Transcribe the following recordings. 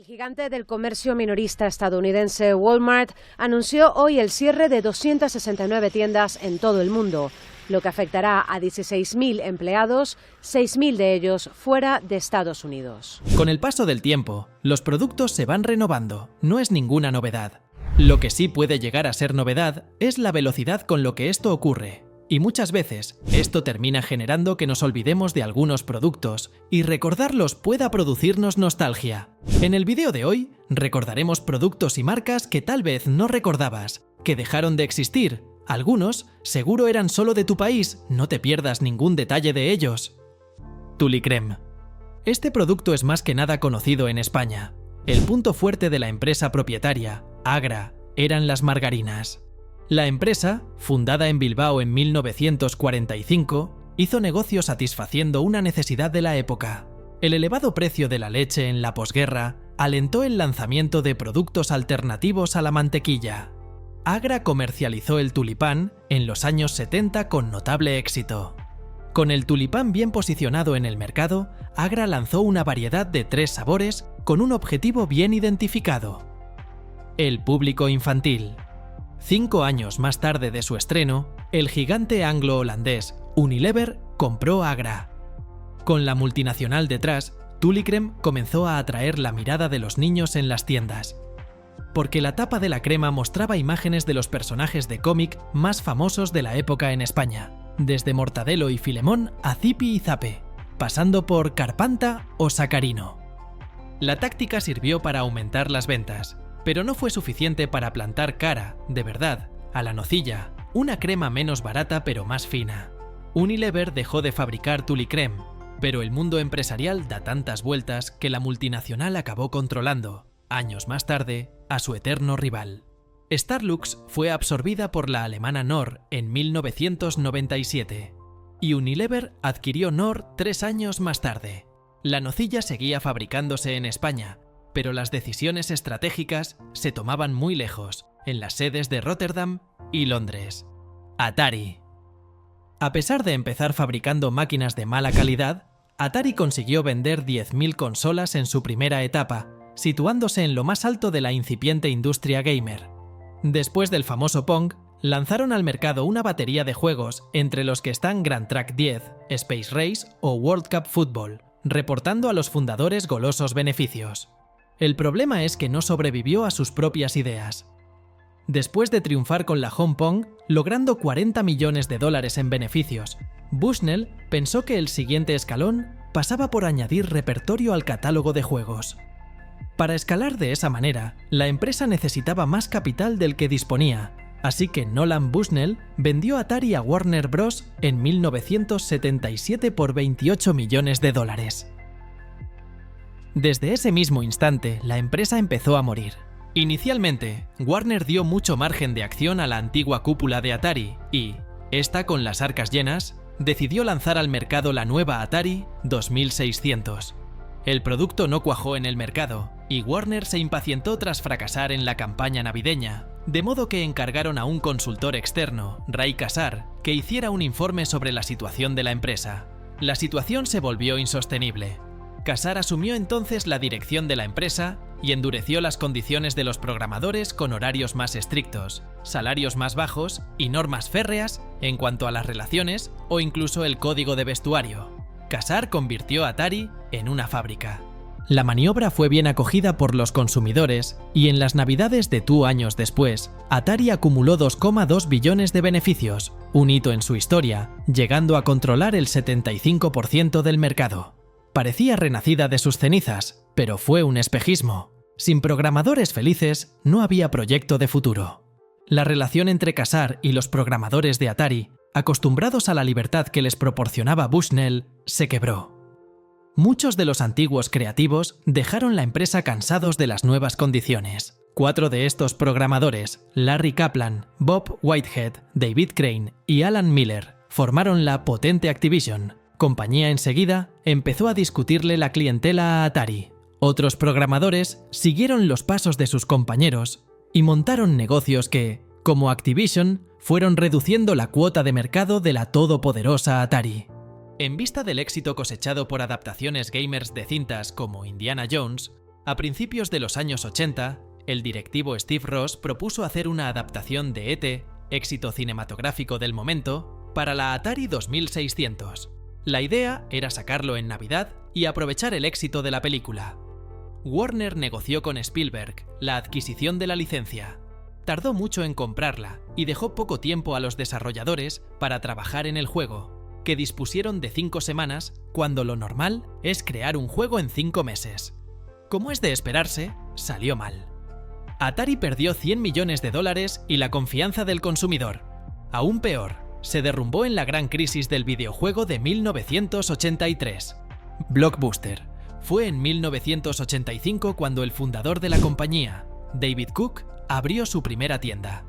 El gigante del comercio minorista estadounidense Walmart anunció hoy el cierre de 269 tiendas en todo el mundo, lo que afectará a 16.000 empleados, 6.000 de ellos fuera de Estados Unidos. Con el paso del tiempo, los productos se van renovando, no es ninguna novedad. Lo que sí puede llegar a ser novedad es la velocidad con lo que esto ocurre. Y muchas veces, esto termina generando que nos olvidemos de algunos productos y recordarlos pueda producirnos nostalgia. En el vídeo de hoy, recordaremos productos y marcas que tal vez no recordabas, que dejaron de existir. Algunos, seguro eran solo de tu país, no te pierdas ningún detalle de ellos. Tulicrem. Este producto es más que nada conocido en España. El punto fuerte de la empresa propietaria, Agra, eran las margarinas. La empresa, fundada en Bilbao en 1945, hizo negocio satisfaciendo una necesidad de la época. El elevado precio de la leche en la posguerra alentó el lanzamiento de productos alternativos a la mantequilla. Agra comercializó el tulipán en los años 70 con notable éxito. Con el tulipán bien posicionado en el mercado, Agra lanzó una variedad de 3 sabores con un objetivo bien identificado: el público infantil. 5 años más tarde de su estreno, el gigante anglo-holandés Unilever compró Agra. Con la multinacional detrás, Tulicrem comenzó a atraer la mirada de los niños en las tiendas, porque la tapa de la crema mostraba imágenes de los personajes de cómic más famosos de la época en España, desde Mortadelo y Filemón a Zipi y Zape, pasando por Carpanta o Sacarino. La táctica sirvió para aumentar las ventas, pero no fue suficiente para plantar cara, de verdad, a la nocilla, una crema menos barata pero más fina. Unilever dejó de fabricar Tulicrem, pero el mundo empresarial da tantas vueltas que la multinacional acabó controlando, años más tarde, a su eterno rival. Starlux fue absorbida por la alemana Knorr en 1997, y Unilever adquirió Knorr 3 años más tarde. La nocilla seguía fabricándose en España, pero las decisiones estratégicas se tomaban muy lejos, en las sedes de Rotterdam y Londres. Atari. A pesar de empezar fabricando máquinas de mala calidad, Atari consiguió vender 10.000 consolas en su primera etapa, situándose en lo más alto de la incipiente industria gamer. Después del famoso Pong, lanzaron al mercado una batería de juegos, entre los que están Grand Track 10, Space Race o World Cup Football, reportando a los fundadores golosos beneficios. El problema es que no sobrevivió a sus propias ideas. Después de triunfar con la Home Pong, logrando $40 millones en beneficios, Bushnell pensó que el siguiente escalón pasaba por añadir repertorio al catálogo de juegos. Para escalar de esa manera, la empresa necesitaba más capital del que disponía, así que Nolan Bushnell vendió Atari a Warner Bros. En 1977 por $28 millones. Desde ese mismo instante, la empresa empezó a morir. Inicialmente, Warner dio mucho margen de acción a la antigua cúpula de Atari y, esta con las arcas llenas, decidió lanzar al mercado la nueva Atari 2600. El producto no cuajó en el mercado y Warner se impacientó tras fracasar en la campaña navideña, de modo que encargaron a un consultor externo, Ray Kassar, que hiciera un informe sobre la situación de la empresa. La situación se volvió insostenible. Kassar asumió entonces la dirección de la empresa y endureció las condiciones de los programadores con horarios más estrictos, salarios más bajos y normas férreas en cuanto a las relaciones o incluso el código de vestuario. Kassar convirtió a Atari en una fábrica. La maniobra fue bien acogida por los consumidores y en las navidades de 2 años después, Atari acumuló $2,2 billones de beneficios, un hito en su historia, llegando a controlar el 75% del mercado. Parecía renacida de sus cenizas, pero fue un espejismo. Sin programadores felices, no había proyecto de futuro. La relación entre Kassar y los programadores de Atari, acostumbrados a la libertad que les proporcionaba Bushnell, se quebró. Muchos de los antiguos creativos dejaron la empresa cansados de las nuevas condiciones. 4 de estos programadores, Larry Kaplan, Bob Whitehead, David Crane y Alan Miller, formaron la potente Activision. Compañía enseguida empezó a discutirle la clientela a Atari. Otros programadores siguieron los pasos de sus compañeros y montaron negocios que, como Activision, fueron reduciendo la cuota de mercado de la todopoderosa Atari. En vista del éxito cosechado por adaptaciones gamers de cintas como Indiana Jones, A principios de los años 80, el directivo Steve Ross propuso hacer una adaptación de E.T., éxito cinematográfico del momento, para la Atari 2600. La idea era sacarlo en Navidad y aprovechar el éxito de la película. Warner negoció con Spielberg la adquisición de la licencia. Tardó mucho en comprarla y dejó poco tiempo a los desarrolladores para trabajar en el juego, que dispusieron de 5 semanas cuando lo normal es crear un juego en 5 meses. Como es de esperarse, salió mal. Atari perdió $100 millones y la confianza del consumidor. Aún peor, se derrumbó en la gran crisis del videojuego de 1983. Blockbuster. Fue en 1985 cuando el fundador de la compañía, David Cook, abrió su primera tienda.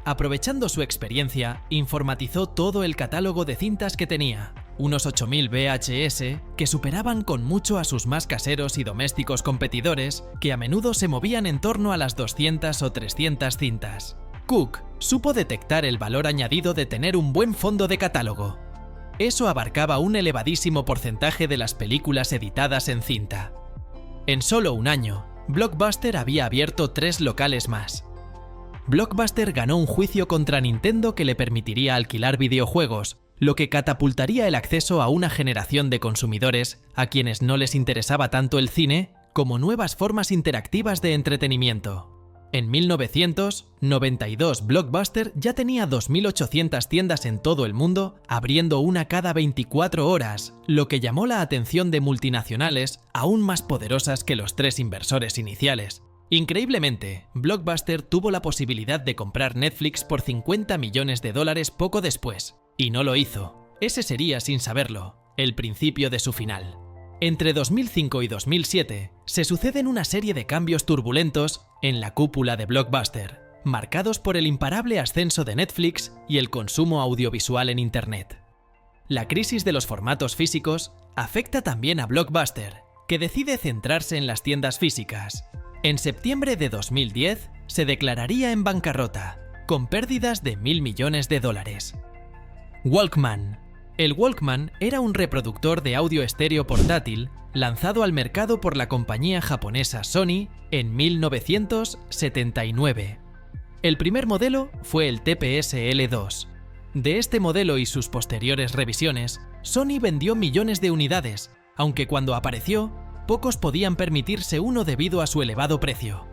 Aprovechando su experiencia, informatizó todo el catálogo de cintas que tenía, unos 8.000 VHS que superaban con mucho a sus más caseros y domésticos competidores, que a menudo se movían en torno a las 200 o 300 cintas. Cook supo detectar el valor añadido de tener un buen fondo de catálogo. Eso abarcaba un elevadísimo porcentaje de las películas editadas en cinta. En solo un año, Blockbuster había abierto 3 locales más. Blockbuster ganó un juicio contra Nintendo que le permitiría alquilar videojuegos, lo que catapultaría el acceso a una generación de consumidores a quienes no les interesaba tanto el cine como nuevas formas interactivas de entretenimiento. En 1992, Blockbuster ya tenía 2.800 tiendas en todo el mundo, abriendo una cada 24 horas, lo que llamó la atención de multinacionales aún más poderosas que los 3 inversores iniciales. Increíblemente, Blockbuster tuvo la posibilidad de comprar Netflix por $50 millones poco después, y no lo hizo. Ese sería, sin saberlo, el principio de su final. Entre 2005 y 2007, se suceden una serie de cambios turbulentos en la cúpula de Blockbuster, marcados por el imparable ascenso de Netflix y el consumo audiovisual en Internet. La crisis de los formatos físicos afecta también a Blockbuster, que decide centrarse en las tiendas físicas. En septiembre de 2010, se declararía en bancarrota, con pérdidas de $1.000 millones. Walkman. El Walkman era un reproductor de audio estéreo portátil lanzado al mercado por la compañía japonesa Sony en 1979. El primer modelo fue el TPS-L2. De este modelo y sus posteriores revisiones, Sony vendió millones de unidades, aunque cuando apareció, pocos podían permitirse uno debido a su elevado precio.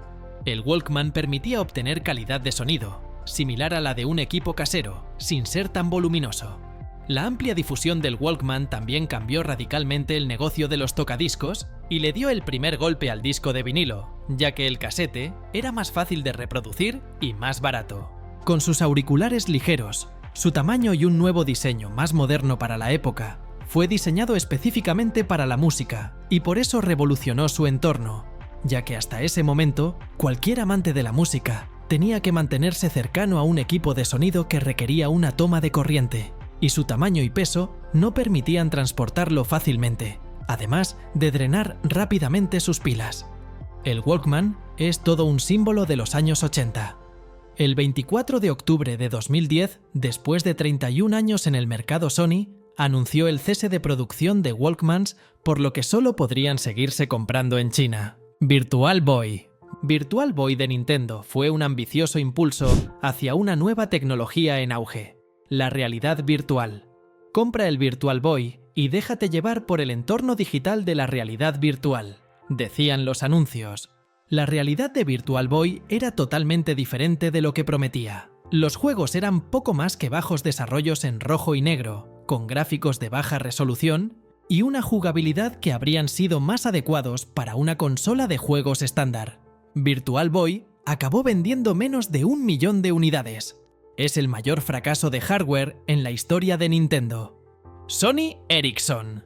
El Walkman permitía obtener calidad de sonido, similar a la de un equipo casero, sin ser tan voluminoso. La amplia difusión del Walkman también cambió radicalmente el negocio de los tocadiscos y le dio el primer golpe al disco de vinilo, ya que el casete era más fácil de reproducir y más barato. Con sus auriculares ligeros, su tamaño y un nuevo diseño más moderno para la época, fue diseñado específicamente para la música y por eso revolucionó su entorno, ya que hasta ese momento, cualquier amante de la música tenía que mantenerse cercano a un equipo de sonido que requería una toma de corriente, y su tamaño y peso no permitían transportarlo fácilmente, además de drenar rápidamente sus pilas. El Walkman es todo un símbolo de los años 80. El 24 de octubre de 2010, después de 31 años en el mercado, Sony anunció el cese de producción de Walkmans, por lo que solo podrían seguirse comprando en China. Virtual Boy. Virtual Boy de Nintendo fue un ambicioso impulso hacia una nueva tecnología en auge: la realidad virtual. Compra el Virtual Boy y déjate llevar por el entorno digital de la realidad virtual, decían los anuncios. La realidad de Virtual Boy era totalmente diferente de lo que prometía. Los juegos eran poco más que bajos desarrollos en rojo y negro, con gráficos de baja resolución y una jugabilidad que habrían sido más adecuados para una consola de juegos estándar. Virtual Boy acabó vendiendo menos de 1 millón de unidades. Es el mayor fracaso de hardware en la historia de Nintendo. Sony Ericsson.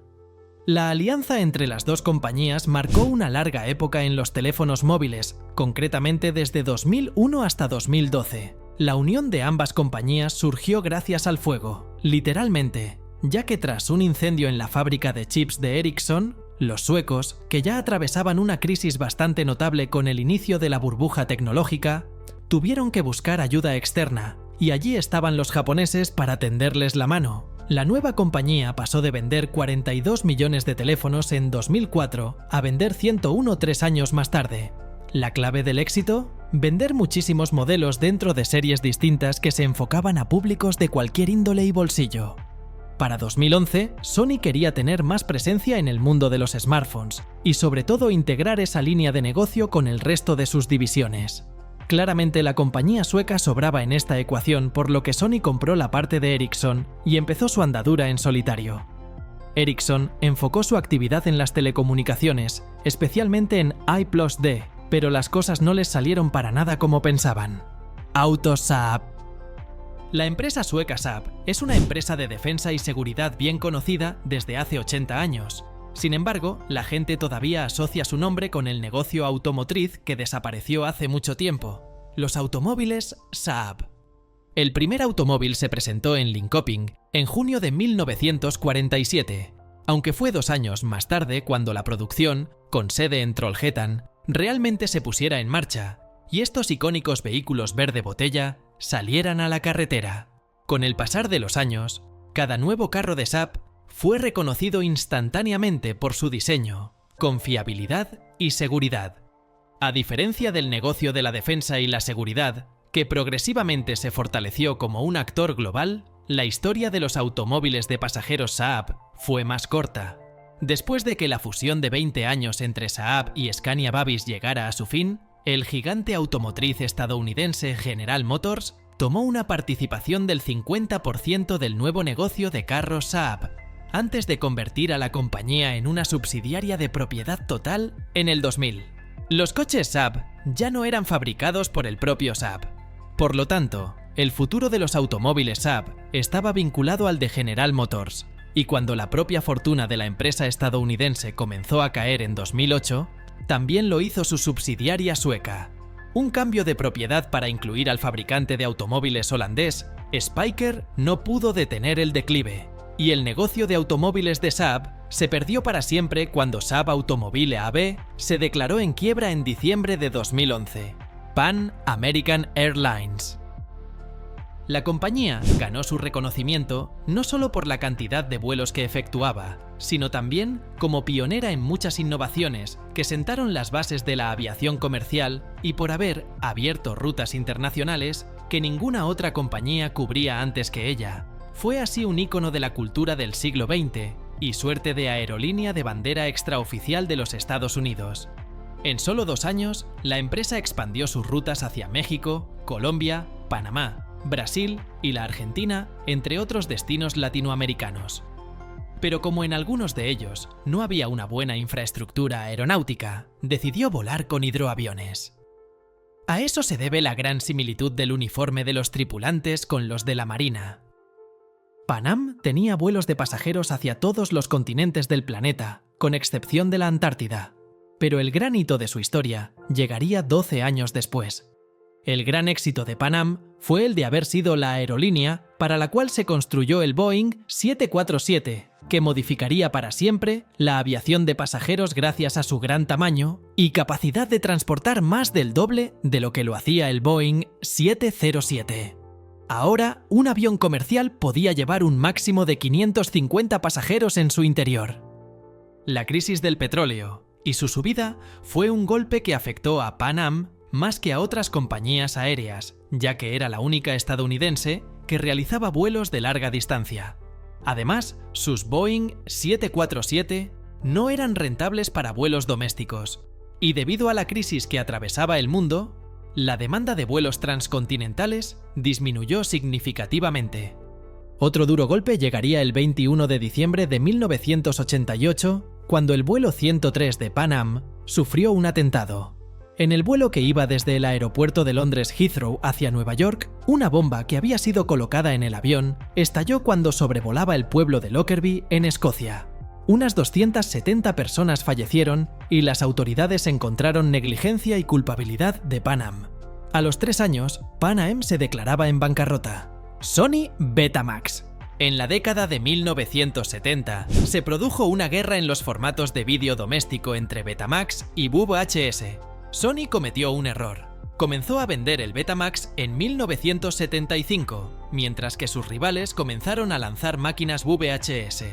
La alianza entre las dos compañías marcó una larga época en los teléfonos móviles, concretamente desde 2001 hasta 2012. La unión de ambas compañías surgió gracias al fuego, literalmente, ya que tras un incendio en la fábrica de chips de Ericsson, los suecos, que ya atravesaban una crisis bastante notable con el inicio de la burbuja tecnológica, tuvieron que buscar ayuda externa, y allí estaban los japoneses para tenderles la mano, La nueva compañía pasó de vender 42 millones de teléfonos en 2004 a vender 101 3 años más tarde. ¿La clave del éxito? Vender muchísimos modelos dentro de series distintas que se enfocaban a públicos de cualquier índole y bolsillo. Para 2011, Sony quería tener más presencia en el mundo de los smartphones y sobre todo integrar esa línea de negocio con el resto de sus divisiones. Claramente la compañía sueca sobraba en esta ecuación, por lo que Sony compró la parte de Ericsson y empezó su andadura en solitario. Ericsson enfocó su actividad en las telecomunicaciones, especialmente en I+D, pero las cosas no les salieron para nada como pensaban. Autos Saab. La empresa sueca Saab es una empresa de defensa y seguridad bien conocida desde hace 80 años. Sin embargo, la gente todavía asocia su nombre con el negocio automotriz que desapareció hace mucho tiempo, los automóviles Saab. El primer automóvil se presentó en Linköping en junio de 1947, aunque fue 2 años más tarde cuando la producción, con sede en Trollhättan, realmente se pusiera en marcha y estos icónicos vehículos verde botella salieran a la carretera. Con el pasar de los años, cada nuevo carro de Saab fue reconocido instantáneamente por su diseño, confiabilidad y seguridad. A diferencia del negocio de la defensa y la seguridad, que progresivamente se fortaleció como un actor global, la historia de los automóviles de pasajeros Saab fue más corta. Después de que la fusión de 20 años entre Saab y Scania Vabis llegara a su fin, el gigante automotriz estadounidense General Motors tomó una participación del 50% del nuevo negocio de carros Saab, antes de convertir a la compañía en una subsidiaria de propiedad total en el 2000. Los coches Saab ya no eran fabricados por el propio Saab. Por lo tanto, el futuro de los automóviles Saab estaba vinculado al de General Motors, y cuando la propia fortuna de la empresa estadounidense comenzó a caer en 2008, también lo hizo su subsidiaria sueca. Un cambio de propiedad para incluir al fabricante de automóviles holandés, Spyker, no pudo detener el declive, y el negocio de automóviles de Saab se perdió para siempre cuando Saab Automobile AB se declaró en quiebra en diciembre de 2011. Pan American Airlines. La compañía ganó su reconocimiento no solo por la cantidad de vuelos que efectuaba, sino también como pionera en muchas innovaciones que sentaron las bases de la aviación comercial y por haber abierto rutas internacionales que ninguna otra compañía cubría antes que ella. Fue así un ícono de la cultura del siglo XX y suerte de aerolínea de bandera extraoficial de los Estados Unidos. En solo 2 años, la empresa expandió sus rutas hacia México, Colombia, Panamá, Brasil y la Argentina, entre otros destinos latinoamericanos. Pero como en algunos de ellos no había una buena infraestructura aeronáutica, decidió volar con hidroaviones. A eso se debe la gran similitud del uniforme de los tripulantes con los de la Marina. Pan Am tenía vuelos de pasajeros hacia todos los continentes del planeta, con excepción de la Antártida. Pero el gran hito de su historia llegaría 12 años después. El gran éxito de Pan Am fue el de haber sido la aerolínea para la cual se construyó el Boeing 747, que modificaría para siempre la aviación de pasajeros gracias a su gran tamaño y capacidad de transportar más del doble de lo que lo hacía el Boeing 707. Ahora, un avión comercial podía llevar un máximo de 550 pasajeros en su interior. La crisis del petróleo y su subida fue un golpe que afectó a Pan Am más que a otras compañías aéreas, ya que era la única estadounidense que realizaba vuelos de larga distancia. Además, sus Boeing 747 no eran rentables para vuelos domésticos, y debido a la crisis que atravesaba el mundo, la demanda de vuelos transcontinentales disminuyó significativamente. Otro duro golpe llegaría el 21 de diciembre de 1988, cuando el vuelo 103 de Pan Am sufrió un atentado. En el vuelo que iba desde el aeropuerto de Londres Heathrow hacia Nueva York, una bomba que había sido colocada en el avión estalló cuando sobrevolaba el pueblo de Lockerbie, en Escocia. Unas 270 personas fallecieron y las autoridades encontraron negligencia y culpabilidad de Pan Am. A los 3 años, Pan Am se declaraba en bancarrota. Sony Betamax. En la década de 1970, se produjo una guerra en los formatos de vídeo doméstico entre Betamax y VHS. Sony cometió un error. Comenzó a vender el Betamax en 1975 mientras que sus rivales comenzaron a lanzar máquinas VHS.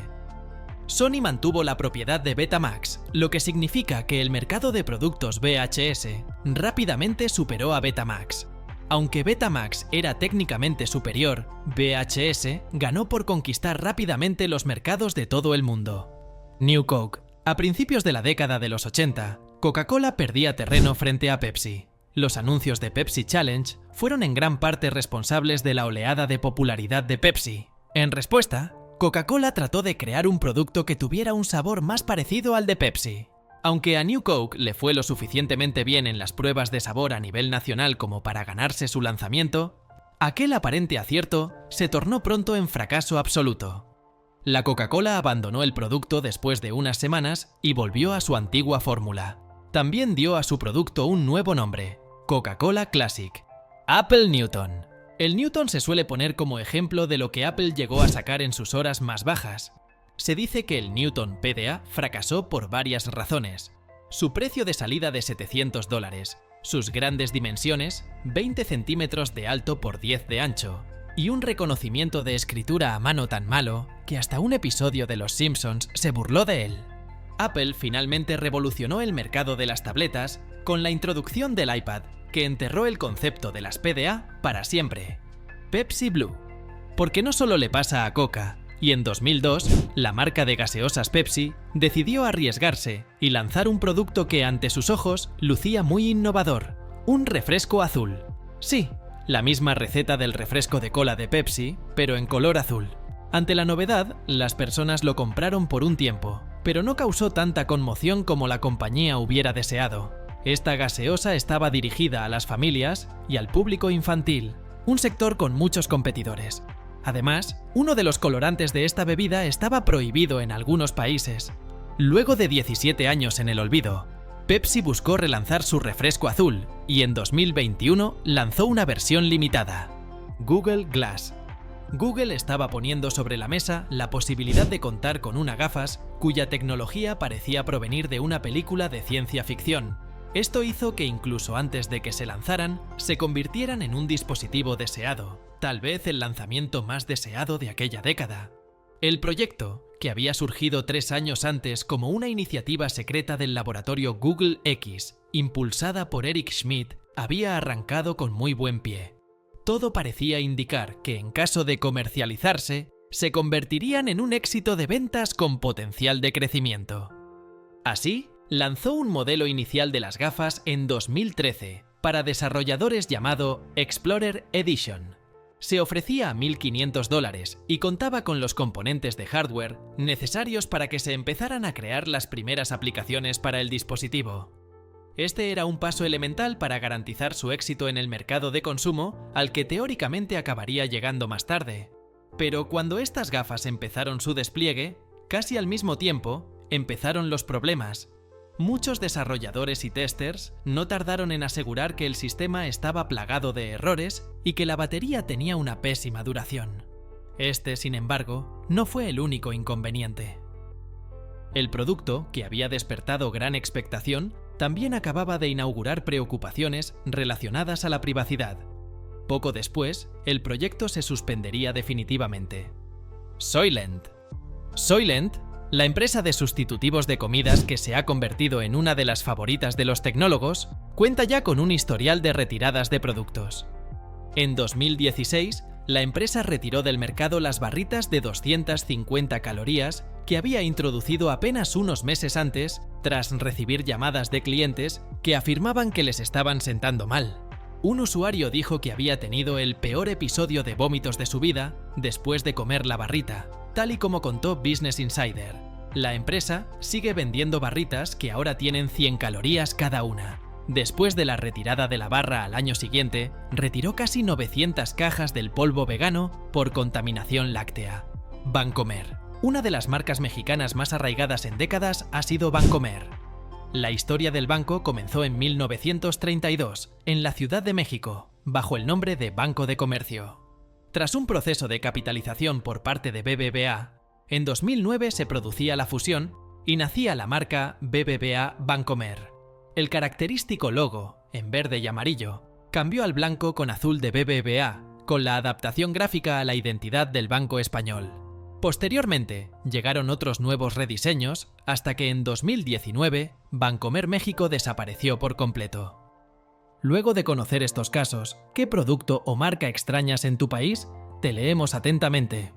Sony mantuvo la propiedad de Betamax, lo que significa que el mercado de productos VHS rápidamente superó a Betamax. Aunque Betamax era técnicamente superior, VHS ganó por conquistar rápidamente los mercados de todo el mundo. New Coke. A principios de la década de los 80, Coca-Cola perdía terreno frente a Pepsi. Los anuncios de Pepsi Challenge fueron en gran parte responsables de la oleada de popularidad de Pepsi. En respuesta, Coca-Cola trató de crear un producto que tuviera un sabor más parecido al de Pepsi. Aunque a New Coke le fue lo suficientemente bien en las pruebas de sabor a nivel nacional como para ganarse su lanzamiento, aquel aparente acierto se tornó pronto en fracaso absoluto. La Coca-Cola abandonó el producto después de unas semanas y volvió a su antigua fórmula. También dio a su producto un nuevo nombre, Coca-Cola Classic. Apple Newton. El Newton se suele poner como ejemplo de lo que Apple llegó a sacar en sus horas más bajas. Se dice que el Newton PDA fracasó por varias razones. Su precio de salida de $700, sus grandes dimensiones, 20 centímetros de alto por 10 de ancho, y un reconocimiento de escritura a mano tan malo que hasta un episodio de Los Simpsons se burló de él. Apple finalmente revolucionó el mercado de las tabletas con la introducción del iPad, que enterró el concepto de las PDA para siempre. Pepsi Blue. Porque no solo le pasa a Coca, y en 2002, la marca de gaseosas Pepsi decidió arriesgarse y lanzar un producto que ante sus ojos lucía muy innovador, un refresco azul. Sí, la misma receta del refresco de cola de Pepsi, pero en color azul. Ante la novedad, las personas lo compraron por un tiempo, pero no causó tanta conmoción como la compañía hubiera deseado. Esta gaseosa estaba dirigida a las familias y al público infantil, un sector con muchos competidores. Además, uno de los colorantes de esta bebida estaba prohibido en algunos países. Luego de 17 años en el olvido, Pepsi buscó relanzar su refresco azul y en 2021 lanzó una versión limitada, Google Glass. Google estaba poniendo sobre la mesa la posibilidad de contar con una gafas cuya tecnología parecía provenir de una película de ciencia ficción. Esto hizo que incluso antes de que se lanzaran, se convirtieran en un dispositivo deseado, tal vez el lanzamiento más deseado de aquella década. El proyecto, que había surgido 3 años antes como una iniciativa secreta del laboratorio Google X, impulsada por Eric Schmidt, había arrancado con muy buen pie. Todo parecía indicar que en caso de comercializarse, se convertirían en un éxito de ventas con potencial de crecimiento. Así, lanzó un modelo inicial de las gafas en 2013 para desarrolladores llamado Explorer Edition. Se ofrecía a $1.500 y contaba con los componentes de hardware necesarios para que se empezaran a crear las primeras aplicaciones para el dispositivo. Este era un paso elemental para garantizar su éxito en el mercado de consumo, al que teóricamente acabaría llegando más tarde. Pero cuando estas gafas empezaron su despliegue, casi al mismo tiempo, empezaron los problemas. Muchos desarrolladores y testers no tardaron en asegurar que el sistema estaba plagado de errores y que la batería tenía una pésima duración. Este, sin embargo, no fue el único inconveniente. El producto, que había despertado gran expectación, también acababa de inaugurar preocupaciones relacionadas a la privacidad. Poco después, el proyecto se suspendería definitivamente. Soylent. Soylent, la empresa de sustitutivos de comidas que se ha convertido en una de las favoritas de los tecnólogos, cuenta ya con un historial de retiradas de productos. En 2016, la empresa retiró del mercado las barritas de 250 calorías que había introducido apenas unos meses antes, tras recibir llamadas de clientes que afirmaban que les estaban sentando mal. Un usuario dijo que había tenido el peor episodio de vómitos de su vida después de comer la barrita, tal y como contó Business Insider. La empresa sigue vendiendo barritas que ahora tienen 100 calorías cada una. Después de la retirada de la barra al año siguiente, retiró casi 900 cajas del polvo vegano por contaminación láctea. Bancomer. Una de las marcas mexicanas más arraigadas en décadas ha sido Bancomer. La historia del banco comenzó en 1932, en la Ciudad de México, bajo el nombre de Banco de Comercio. Tras un proceso de capitalización por parte de BBVA, en 2009 se producía la fusión y nacía la marca BBVA Bancomer. El característico logo, en verde y amarillo, cambió al blanco con azul de BBVA, con la adaptación gráfica a la identidad del Banco Español. Posteriormente, llegaron otros nuevos rediseños hasta que en 2019 Bancomer México desapareció por completo. Luego de conocer estos casos, ¿qué producto o marca extrañas en tu país? Te leemos atentamente.